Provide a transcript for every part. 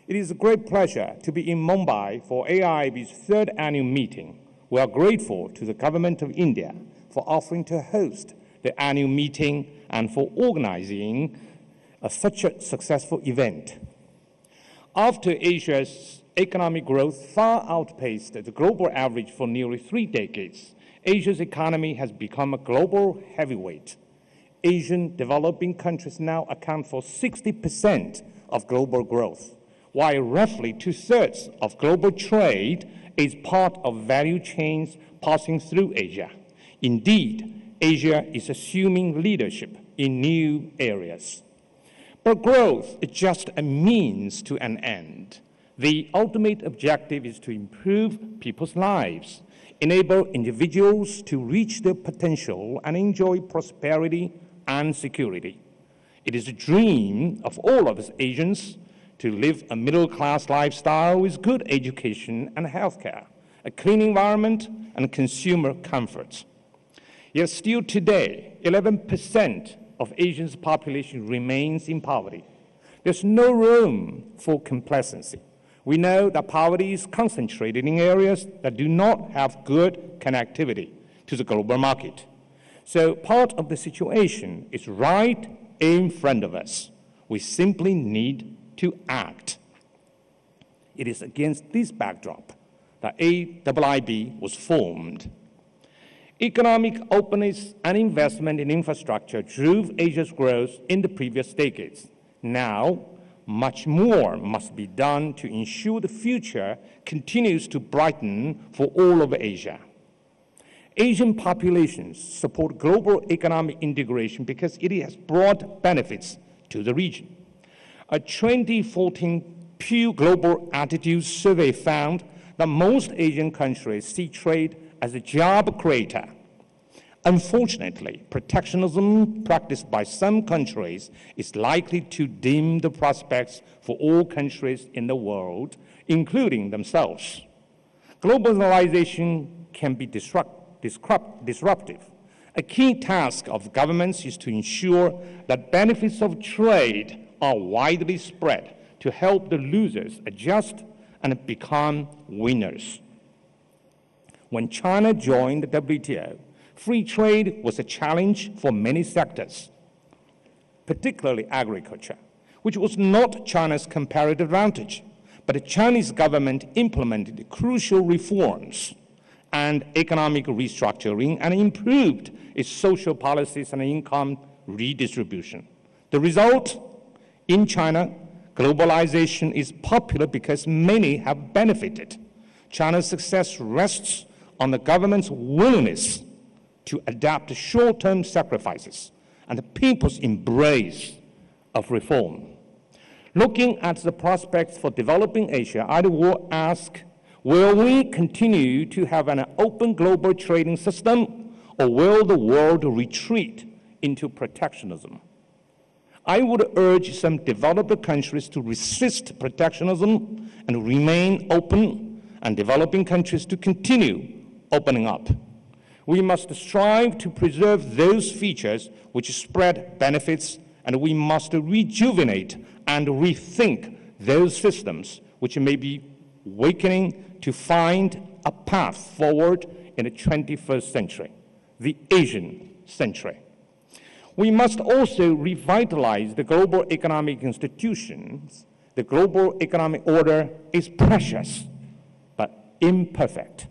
It is a great pleasure to be in Mumbai for AIIb's third annual meeting. We are grateful to the Government of India for offering to host the annual meeting and for organizing such a successful event. After Asia's economic growth far outpaced the global average for nearly 3 decades, Asia's economy has become a global heavyweight. Asian developing countries now account for 60% of global growth, while roughly 2/3 of global trade is part of value chains passing through Asia. Indeed, Asia is assuming leadership in new areas. But growth is just a means to an end. The ultimate objective is to improve people's lives, enable individuals to reach their potential and enjoy prosperity and security. It is a dream of all of us Asians to live a middle-class lifestyle with good education and healthcare, a clean environment, and consumer comforts. Yet still today, 11% of Asia's population remains in poverty. There's no room for complacency. We know that poverty is concentrated in areas that do not have good connectivity to the global market. So part of the situation is right in front of us. We simply need to act. It is against this backdrop that AIIb was formed. Economic openness and investment in infrastructure drove Asia's growth in the previous decades. Now, much more must be done to ensure the future continues to brighten for all of Asia. Asian populations support global economic integration because it has brought benefits to the region. A 2014 Pew Global Attitudes Survey found that most Asian countries see trade as a job creator. Unfortunately, protectionism practiced by some countries is likely to dim the prospects for all countries in the world, including themselves. Globalization can be disruptive. A key task of governments is to ensure that benefits of trade are widely spread to help the losers adjust and become winners. When China joined the WTO, free trade was a challenge for many sectors, particularly agriculture, which was not China's comparative advantage. But the Chinese government implemented crucial reforms and economic restructuring and improved its social policies and income redistribution. The result, in China, globalization is popular because many have benefited. China's success rests on the government's willingness to adapt short-term sacrifices and the people's embrace of reform. Looking at the prospects for developing Asia, I will ask, will we continue to have an open global trading system, or will the world retreat into protectionism? I would urge some developed countries to resist protectionism and remain open, and developing countries to continue opening up. We must strive to preserve those features which spread benefits, and we must rejuvenate and rethink those systems which may be weakening to find a path forward in the 21st century, the Asian century. We must also revitalize the global economic institutions. The global economic order is precious, but imperfect.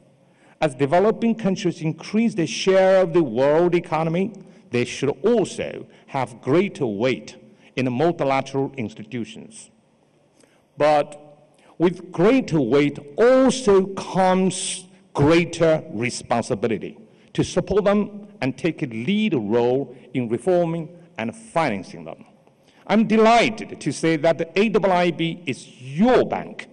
As developing countries increase their share of the world economy, they should also have greater weight in the multilateral institutions. But with greater weight also comes greater responsibility to support them and take a lead role in reforming and financing them. I'm delighted to say that the AIIb is your bank,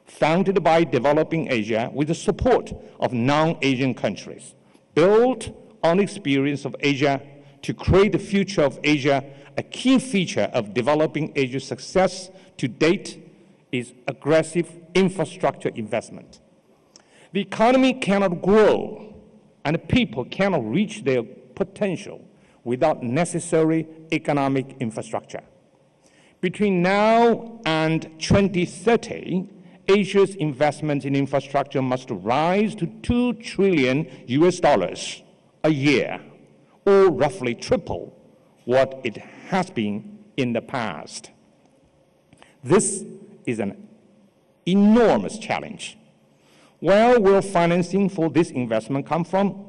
founded by developing Asia with the support of non-Asian countries, built on the experience of Asia to create the future of Asia. A key feature of developing Asia's success to date is aggressive infrastructure investment. The economy cannot grow and people cannot reach their potential without necessary economic infrastructure. Between now and 2030, Asia's investment in infrastructure must rise to $2 trillion a year, or roughly triple what it has been in the past. This is an enormous challenge. Where will financing for this investment come from?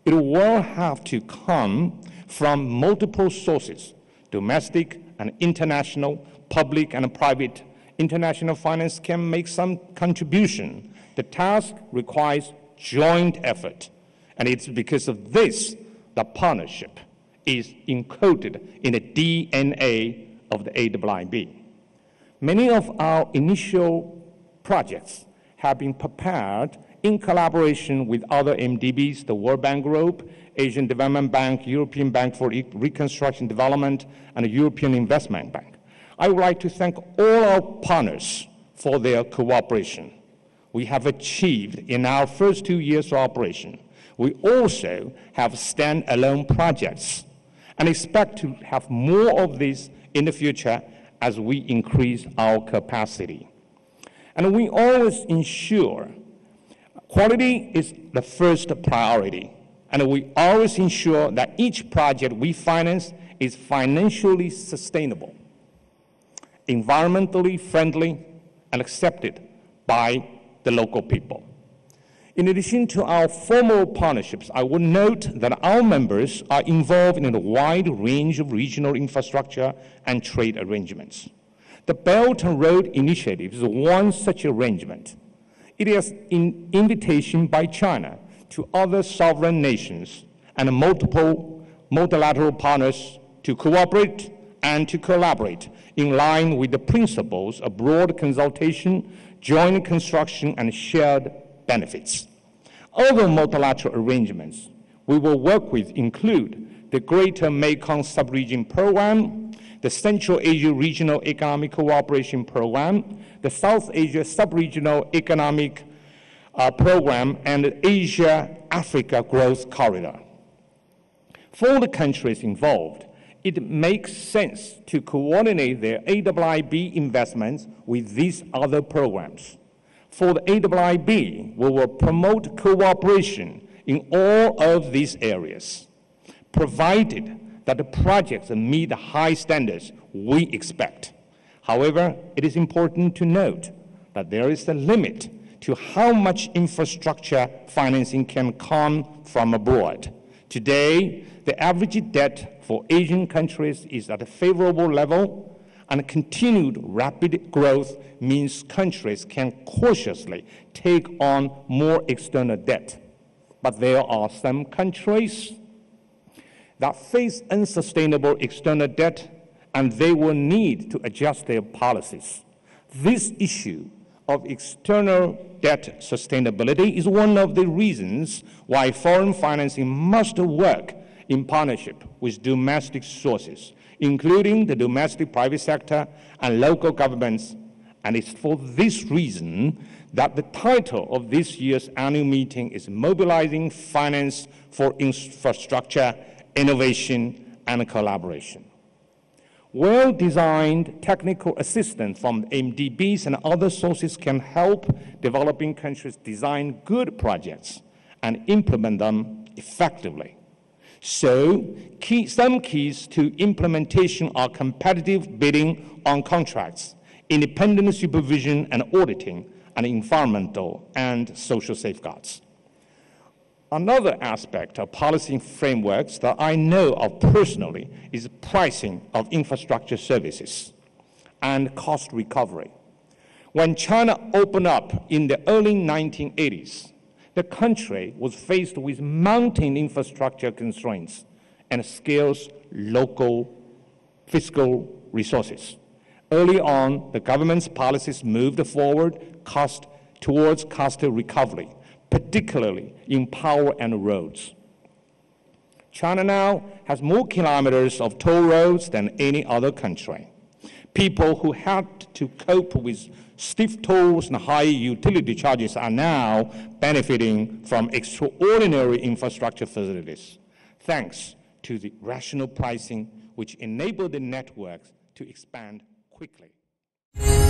It will have to come from multiple sources: domestic and international, public and private. International finance can make some contribution. The task requires joint effort, and it's because of this that partnership is encoded in the DNA of the AIIb. Many of our initial projects have been prepared in collaboration with other MDBs, the World Bank Group, Asian Development Bank, European Bank for Reconstruction Development, and the European Investment Bank. I would like to thank all our partners for their cooperation. We have achieved in our first 2 years of operation. We also have stand-alone projects and expect to have more of these in the future as we increase our capacity. And we always ensure quality is the first priority, and we always ensure that each project we finance is financially sustainable, environmentally friendly, and accepted by the local people. In addition to our formal partnerships, I would note that our members are involved in a wide range of regional infrastructure and trade arrangements. The Belt and Road Initiative is one such arrangement. It is an invitation by China to other sovereign nations and multiple multilateral partners to cooperate and to collaborate in line with the principles of broad consultation, joint construction, and shared benefits. Other multilateral arrangements we will work with include the Greater Mekong Sub-Region Program, the Central Asia Regional Economic Cooperation Program, the South Asia Sub-Regional Economic Program, and the Asia-Africa Growth Corridor. For the countries involved, it makes sense to coordinate their AIIb investments with these other programs. For the AIIb, we will promote cooperation in all of these areas, provided that the projects meet the high standards we expect. However, it is important to note that there is a limit to how much infrastructure financing can come from abroad. Today, the average debt for Asian countries is at a favorable level, and continued rapid growth means countries can cautiously take on more external debt. But there are some countries that face unsustainable external debt, and they will need to adjust their policies. This issue of external debt sustainability is one of the reasons why foreign financing must work in partnership with domestic sources, including the domestic private sector and local governments. And it's for this reason that the title of this year's annual meeting is Mobilizing Finance for Infrastructure, Innovation, and Collaboration. Well-designed technical assistance from MDBs and other sources can help developing countries design good projects and implement them effectively. So, some keys to implementation are competitive bidding on contracts, independent supervision and auditing, and environmental and social safeguards. Another aspect of policy frameworks that I know of personally is pricing of infrastructure services and cost recovery. When China opened up in the early 1980s, the country was faced with mounting infrastructure constraints and scarce local fiscal resources. Early on, the government's policies moved forward towards cost recovery, particularly in power and roads. China now has more kilometers of toll roads than any other country. People who had to cope with stiff tolls and high utility charges are now benefiting from extraordinary infrastructure facilities, thanks to the rational pricing which enabled the networks to expand quickly.